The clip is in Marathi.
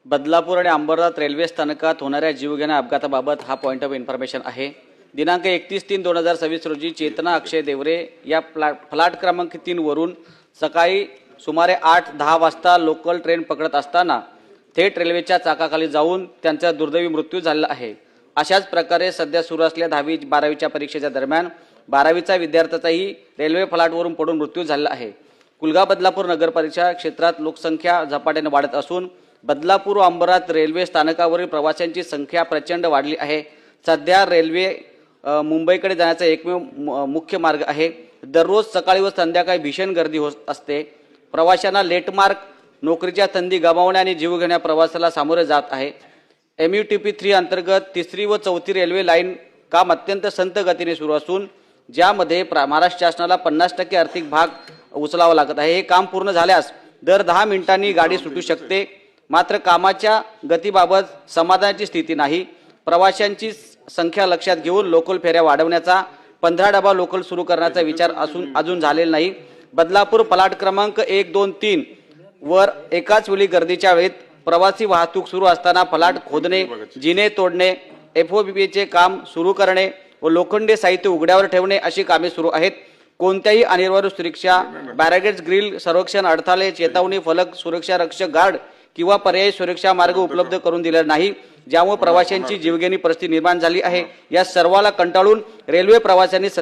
बदलापूर आणि अंबरनाथ रेल्वे स्थानकात होणाऱ्या जीवघेण्या अपघाताबाबत हा पॉइंट ऑफ इन्फॉर्मेशन आहे। दिनांक 31/3/2026 रोजी चेतना अक्षय देवरे या फ्लॅट क्रमांक 3 वरून सकाळी सुमारे 8-10 वाजता लोकल ट्रेन पकडत असताना थेट रेल्वेच्या चाकाखाली जाऊन त्यांचा दुर्दैवी मृत्यू झाला आहे। अशाच प्रकारे सध्या सुरू असलेल्या 10वी-12वीच्या परीक्षेच्या दरम्यान 12वीचा विद्यार्थ्याचाही रेल्वे फ्लॅटवरून पडून मृत्यू झाला आहे। कुलगा बदलापूर नगरपालिका क्षेत्रात लोकसंख्या झपाट्याने वाढत असून बदलापूर व अंबरनाथ रेल्वे स्थानकावरील प्रवाशांची संख्या प्रचंड वाढली आहे। सध्या रेल्वे मुंबईकडे जाण्याचा एकमेव मुख्य मार्ग आहे। दररोज सकाळी व संध्याकाळी भीषण गर्दी होत असते। प्रवाशांना लेटमार्क, नोकरीच्या संधी गमावणे आणि जीवघेण्या प्रवासाला सामोरे जात आहे। MUTP 3 अंतर्गत 3री व 4थी रेल्वे लाईन काम अत्यंत संत गतीने सुरू असून ज्यामध्ये महाराष्ट्र शासनाला 50% आर्थिक भाग उचलावा लागत आहे। हे काम पूर्ण झाल्यास दर 10 मिनिटांनी गाडी सुटू शकते। मात्र कामाच्या गतीबाबत समाधानाची स्थिती नाही। प्रवाशांची संख्या लक्षात घेऊन लोकल फेऱ्या वाढवण्याचा 15 डबा लोकल सुरू करण्याचा विचार अजून झालेला नाही। बदलापूर फ्लॅट क्रमांक 1, 2, 3 वर एकाच वेळी गर्दीच्या वेळेत प्रवासी वाहतूक सुरू असताना फ्लॅट खोदणे, जिने तोडणे, FOBचे काम सुरू करणे व लोखंडी साहित्य उघड्यावर ठेवणे अशी कामे सुरू आहेत। कोणत्याही अनिवार्य सुरक्षा बॅरिकेड्स, ग्रिल, संरक्षण, अडथळे, चेतावणी फलक, सुरक्षा रक्षक गार्ड किंवा पर्यायी सुरक्षा मार्ग उपलब्ध करून दिले नाही, ज्यामुळे प्रवाशांची जीवघेणी परिस्थिती निर्माण झाली आहे। या सर्वाला कंटाळून रेल्वे प्रवाशांनी